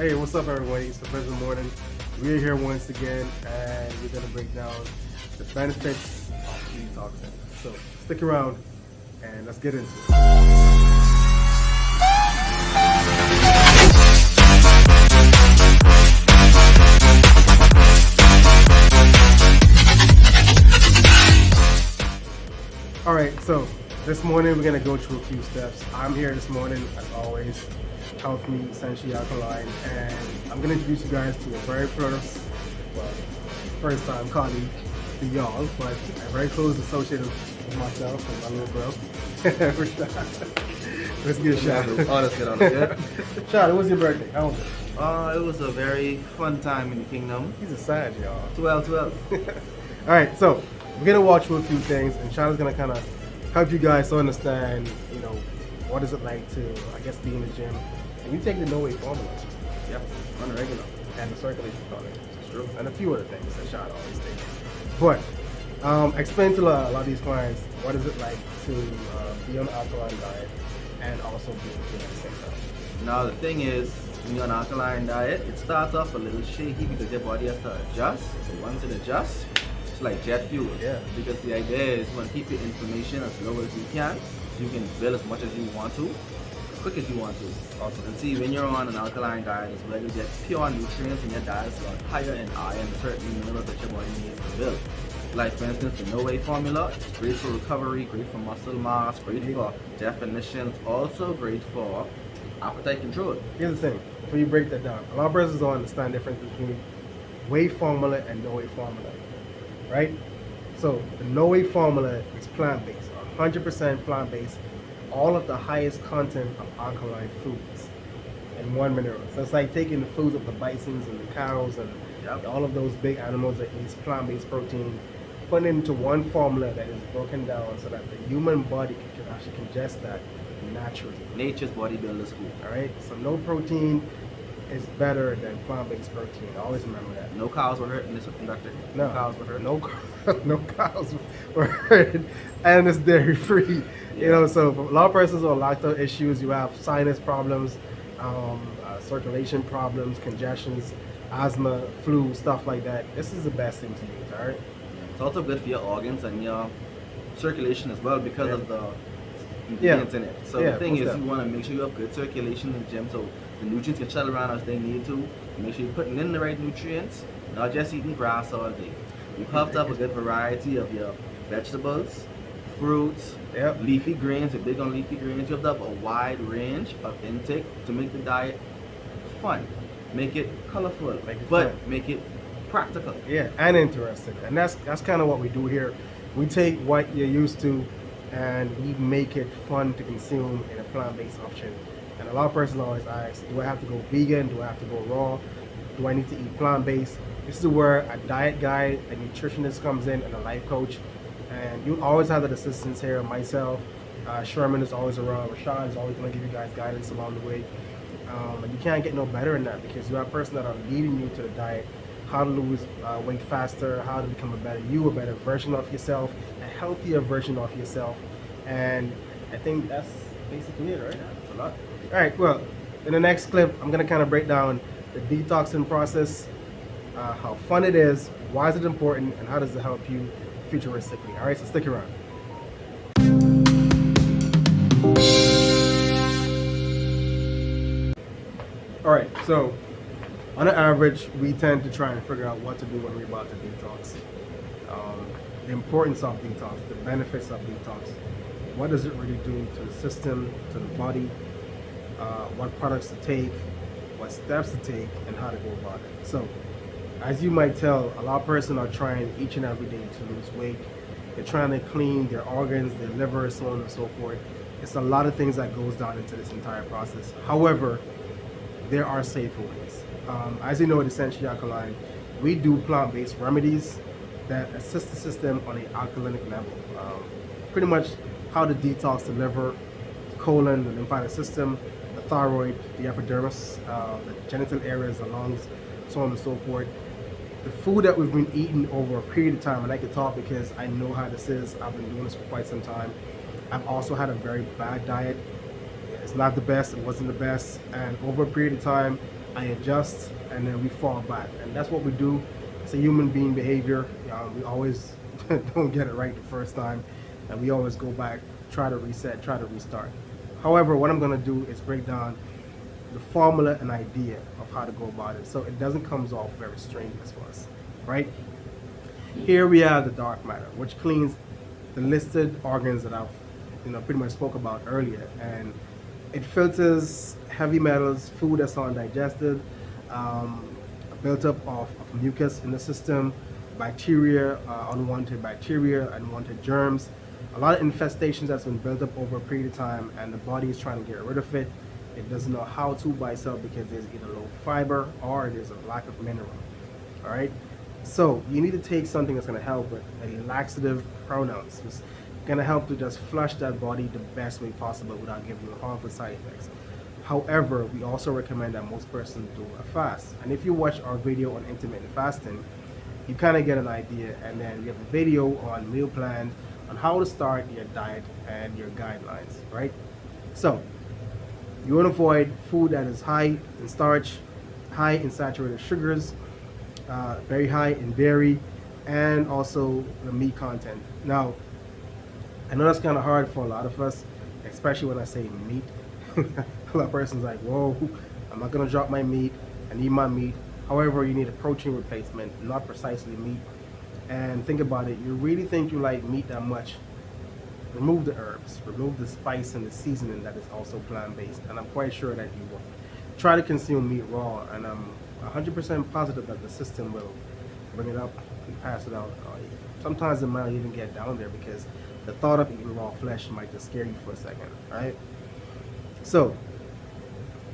Hey, what's up, everybody? It's the President Morning. We're here once again, and we're going to break down the benefits of detoxing. So stick around, and let's get into it. All right, so this morning we're going to go through a few steps. I'm here this morning, as always, Health Me, Essentially Alkaline, and I'm going to introduce you guys to a very first time colleague to y'all, but a very close associate of myself and my little bro, Rashard. Let's get a shot. Oh, let's get on it. Good. Rashard, it was your birthday. How was it? It was a very fun time in the kingdom. He's a Sag, y'all. 12. All right, so we're going to walk through a few things, and Shada's going to kind of help you guys to understand, what is it like to, be in the gym. And you take the no-way formula. Yep, on the regular. And the circulation product. It's true. And a few other things that Shada always takes. But explain to a lot of these clients, what is it like to be on an alkaline diet and also be in the gym at the same time? Now, the thing is, when you're on an alkaline diet, it starts off a little shaky because your body has to adjust. So once it adjusts, it's like jet fuel. Yeah. Because the idea is you want to keep your inflammation as low as you can, so you can build as much as you want to, as quick as you want to. Awesome. And see, when you're on an alkaline diet, it's where you get pure nutrients in your diet, so higher in iron, certain minerals that your body needs to build. Like for instance, the no-way formula, it's great for recovery, great for muscle mass, great for definition, it's also great for appetite control. Here's the thing, before you break that down, a lot of persons don't understand the difference between whey formula and no-way formula, right? So the no-way formula is plant-based, 100% plant-based, all of the highest content of alkaline foods and one mineral. So it's like taking the foods of the bisons and the cows and all of those big animals that eat plant-based protein, putting it into one formula that is broken down so that the human body can actually ingest that naturally. Nature's bodybuilder's food. All right, so no protein is better than plant-based protein. Always remember that. No cows were hurt in this conductor. No cows were hurt. No cows were hurt, and it's dairy-free. Yeah. So for a lot of persons with lactose issues, you have sinus problems, circulation problems, congestions, asthma, flu, stuff like that. This is the best thing to use. All right. It's also good for your organs and your circulation as well because of the ingredients in it. So the thing is, you want to make sure you have good circulation in the gym so the nutrients can shuttle around as they need to. Make sure you're putting in the right nutrients, not just eating grass all day. You have to have a good variety of your vegetables, fruits, leafy greens. You're big on leafy greens. You have to have a wide range of intake to make the diet fun. Make it colorful, make it practical. Yeah, and interesting. And that's kind of what we do here. We take what you're used to and we make it fun to consume in a plant-based option. And a lot of persons always ask, do I have to go vegan? Do I have to go raw? Do I need to eat plant-based? This is where a diet guide, a nutritionist comes in, and a life coach. And you always have that assistance here. Myself, Sherman is always around. Rashad is always going to give you guys guidance along the way. And you can't get no better than that because you have person that are leading you to the diet, how to lose weight faster, how to become a better version of yourself, a healthier version of yourself. And I think that's basically it, right? Yeah, that's a lot. All right, well, in the next clip, I'm going to kind of break down the detoxing process, how fun it is, why is it important, and how does it help you futuristically. All right, so stick around. All right, so on an average, we tend to try and figure out what to do when we're about to detox. The importance of detox, the benefits of detox. What does it really do to the system, to the body? What products to take, what steps to take, and how to go about it. So, as you might tell, a lot of persons are trying each and every day to lose weight. They're trying to clean their organs, their liver, so on and so forth. It's a lot of things that goes down into this entire process. However, there are safer ways. As you know, at Essentially Alkaline, we do plant-based remedies that assist the system on an alkalinic level. Pretty much how to detox the liver, the colon, the lymphatic system, the thyroid, the epidermis, the genital areas, the lungs, so on and so forth. The food that we've been eating over a period of time, and I can talk because I know how this is. I've been doing this for quite some time. I've also had a very bad diet. It's not the best, it wasn't the best, and over a period of time, I adjust, and then we fall back. And that's what we do. It's a human being behavior. We always don't get it right the first time, and we always go back, try to reset, try to restart. However, what I'm going to do is break down the formula and idea of how to go about it, so it doesn't come off very strenuous for us, right? Here we have the dark matter, which cleans the listed organs that I've pretty much spoke about earlier, and it filters heavy metals, food that's undigested, built up of mucus in the system, bacteria, unwanted bacteria, unwanted germs, a lot of infestations that's been built up over a period of time, and the body is trying to get rid of it. It doesn't know how to by itself because there's either low fiber or there's a lack of mineral. All right, so you need to take something that's going to help with a laxative pronouns. It's going to help to just flush that body the best way possible without giving you harmful side effects. However, we also recommend that most persons do a fast. And if you watch our video on intermittent fasting, you kind of get an idea. And then we have a video on meal plan, on how to start your diet and your guidelines, right? So you want to avoid food that is high in starch, high in saturated sugars, very high in dairy, and also the meat content. Now, I know that's kind of hard for a lot of us, especially when I say meat. A lot of persons like, whoa, I'm not going to drop my meat. I need my meat. However, you need a protein replacement, not precisely meat. And think about it, you really think you like meat that much? Remove the herbs, remove the spice and the seasoning that is also plant-based, and I'm quite sure that you will. Try to consume meat raw, and I'm 100% positive that the system will bring it up and pass it out. Sometimes it might even get down there because the thought of eating raw flesh might just scare you for a second, right? So,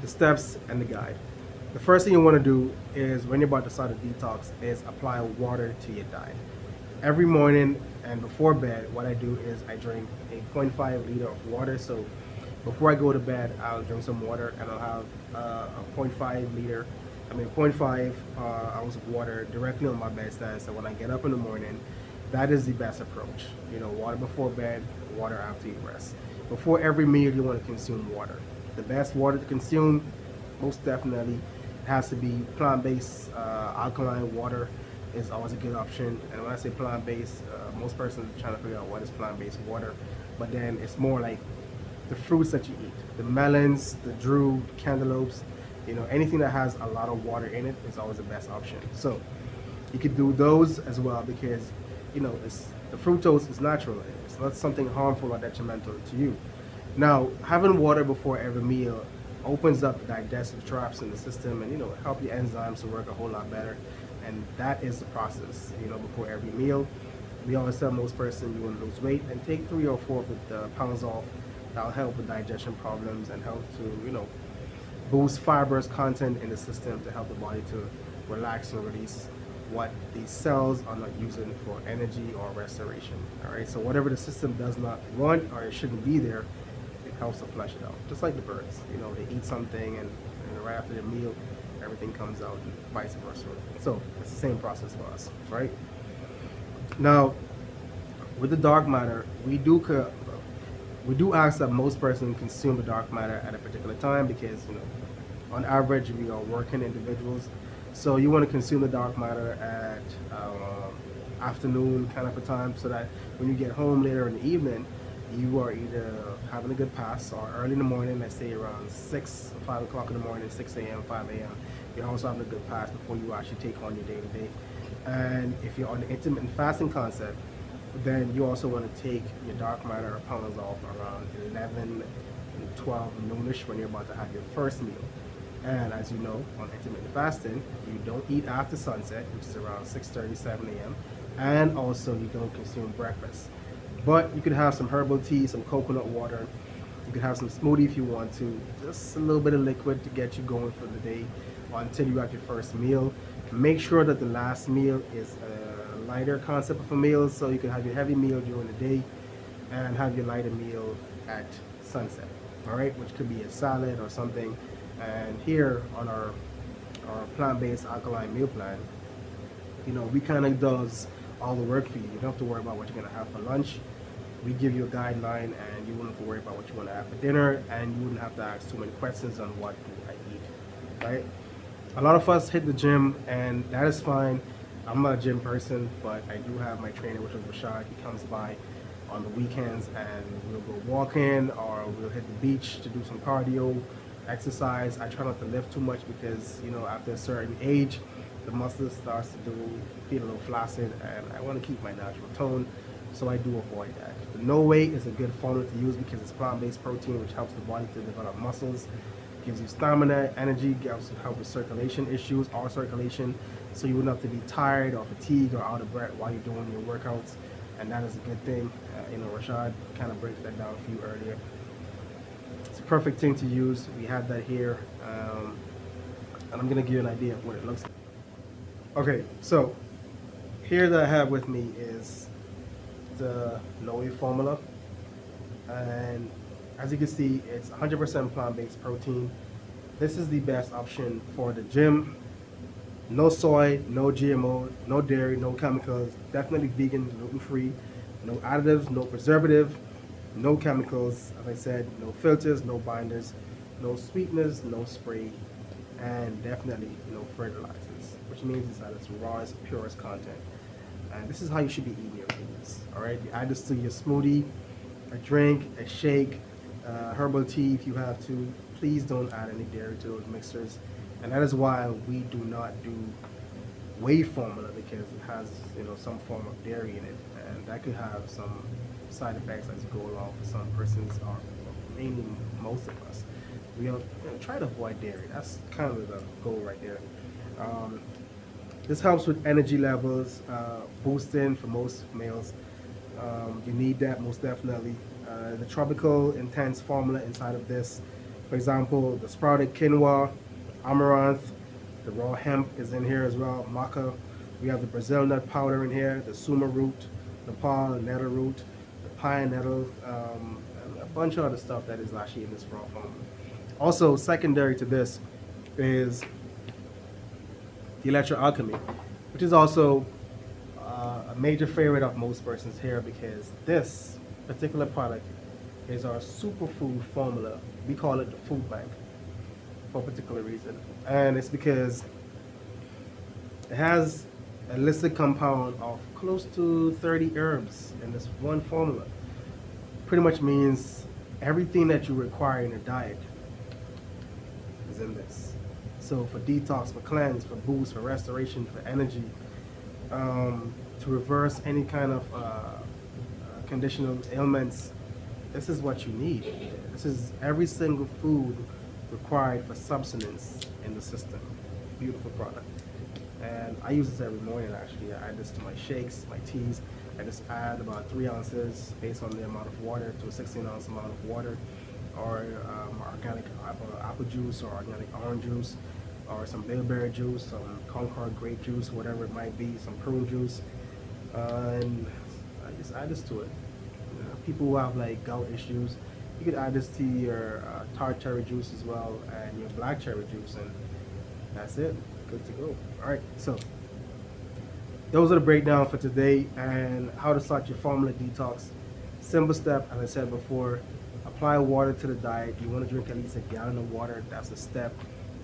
the steps and the guide. The first thing you want to do is, when you're about to start a detox, is apply water to your diet. Every morning and before bed, what I do is I drink a 0.5 liter of water. So before I go to bed, I'll drink some water, and I'll have a 0.5 ounce of water directly on my bedstand. So when I get up in the morning, that is the best approach. Water before bed, water after you rest. Before every meal, you want to consume water. The best water to consume, most definitely, has to be plant-based. Alkaline water is always a good option. And when I say plant-based, most persons are trying to figure out what is plant-based water, but then it's more like the fruits that you eat, the melons, the drupe, cantaloupes, anything that has a lot of water in it is always the best option. So you could do those as well, because the fructose is natural. It's not something harmful or detrimental to you. Now, having water before every meal opens up digestive tracts in the system, and help your enzymes to work a whole lot better. And that is the process. Before every meal, we always tell most persons you want to lose weight and take 3 or 4 pounds off. That'll help with digestion problems and help to boost fibrous content in the system to help the body to relax and release what these cells are not using for energy or restoration. All right, so whatever the system does not want or it shouldn't be there, it helps to flush it out. Just like the birds, they eat something, and right after their meal, everything comes out, and vice versa. So it's the same process for us, right? Now, with the dark matter, we do ask that most persons consume the dark matter at a particular time, because on average we are working individuals, so you want to consume the dark matter at afternoon kind of a time, so that when you get home later in the evening, you are either having a good pass, or early in the morning, let's say around 5 o'clock in the morning, 6 a.m., 5 a.m., you're also having a good pass before you actually take on your day-to-day. And if you're on the intermittent fasting concept, then you also want to take your dark matter pounds off around 11 and 12 noonish when you're about to have your first meal. And as you know, on intermittent fasting, you don't eat after sunset, which is around 6:30, 7 a.m., and also you don't consume breakfast. But you could have some herbal tea, some coconut water. You could have some smoothie if you want to. Just a little bit of liquid to get you going for the day until you have your first meal. Make sure that the last meal is a lighter concept of a meal, so you can have your heavy meal during the day and have your lighter meal at sunset. All right, which could be a salad or something. And here on our plant-based alkaline meal plan, we kind of does all the work for you. You don't have to worry about what you're going to have for lunch. We give you a guideline, and you wouldn't have to worry about what you want to have for dinner, and you wouldn't have to ask too many questions on what do I eat, right? A lot of us hit the gym, and that is fine. I'm not a gym person, but I do have my trainer, which is Rashard. He comes by on the weekends, and we'll go walking, or we'll hit the beach to do some cardio, exercise. I try not to lift too much because, you know, after a certain age, the muscles starts to feel a little flaccid, and I want to keep my natural tone, so I do avoid that. The no weight is a good formula to use because it's plant-based protein, which helps the body to develop muscles, gives you stamina, energy, help with circulation issues or circulation, so you wouldn't have to be tired or fatigued or out of breath while you're doing your workouts, and that is a good thing. You know, Rashard kind of breaks that down for you earlier. It's a perfect thing to use. We have that here, and I'm gonna give you an idea of what it looks like. Okay, so here that I have with me is the no weight formula, and as you can see, it's 100% plant-based protein. This is the best option for the gym. No soy, no GMO, no dairy, no chemicals. Definitely vegan, gluten-free. No additives, no preservative, no chemicals. As I said, no filters, no binders, no sweeteners, no spray, and definitely no fertilizers, which means it's at its rawest, purest content. And this is how you should be eating your foods. All right, you add this to your smoothie, a drink, a shake, herbal tea if you have to. Please don't add any dairy to those mixers, and that is why we do not do whey formula, because it has, you know, some form of dairy in it, and that could have some side effects as you go along for some persons, or mainly most of us. We don't, you know, try to avoid dairy. That's kind of the goal right there. This helps with energy levels, boosting for most males. You need that most definitely. The tropical intense formula inside of this, for example, the sprouted quinoa, amaranth, the raw hemp is in here as well, maca. We have the Brazil nut powder in here, the suma root, the Nepal nettle root, the pine nettle, and a bunch of other stuff that is actually in this raw formula. Also, secondary to this is the electroalchemy, which is also a major favorite of most persons here, because this particular product is our superfood formula. We call it the food bank for a particular reason, and it's because it has a listed compound of close to 30 herbs in this one formula. Pretty much means everything that you require in a diet is in this. So for detox, for cleanse, for boost, for restoration, for energy, to reverse any kind of conditional ailments, this is what you need. This is every single food required for substance in the system. Beautiful product. And I use this every morning actually. I add this to my shakes, my teas. I just add about 3 ounces based on the amount of water to a 16-ounce amount of water, or organic apple juice, or organic orange juice, or some bilberry juice, some Concord grape juice, whatever it might be, some prune juice, and I just add this to it. People who have like gout issues, you could add this to your tart cherry juice as well, and your black cherry juice, and that's it. Good to go. All right, so those are the breakdown for today, and how to start your formula detox. Simple step, as I said before, apply water to the diet. You want to drink at least a gallon of water. That's the step.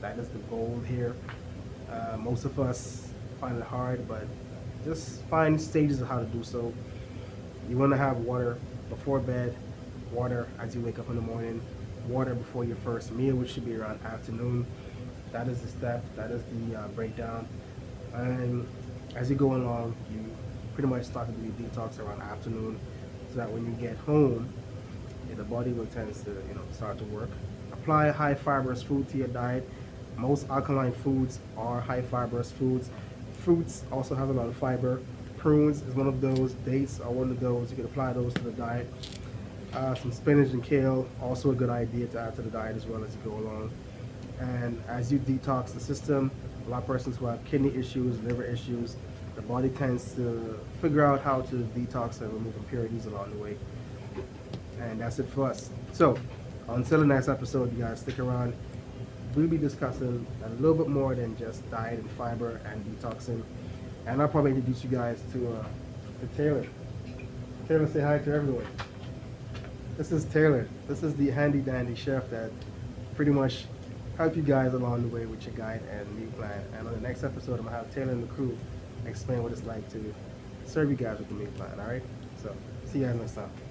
That is the goal here. Most of us find it hard, but just find stages of how to do so. You want to have water before bed, water as you wake up in the morning, water before your first meal, which should be around afternoon. That is the step. That is the breakdown. And as you go along, you pretty much start to do your detox around afternoon, so that when you get home, the body will tend to, you know, start to work. Apply high fibrous food to your diet. Most alkaline foods are high fibrous foods. Fruits also have a lot of fiber. Prunes is one of those. Dates are one of those. You can apply those to the diet. Some spinach and kale, also a good idea to add to the diet as well as you go along. And as you detox the system, a lot of persons who have kidney issues, liver issues, the body tends to figure out how to detox and remove impurities along the way. And that's it for us. So until the next episode, you guys stick around. We'll be discussing a little bit more than just diet and fiber and detoxing. And I'll probably introduce you guys to Taylor. Taylor, say hi to everyone. This is Taylor. This is the handy dandy chef that pretty much help you guys along the way with your guide and meal plan. And on the next episode, I'm gonna have Taylor and the crew explain what it's like to serve you guys with the meal plan. All right. So see you guys next time.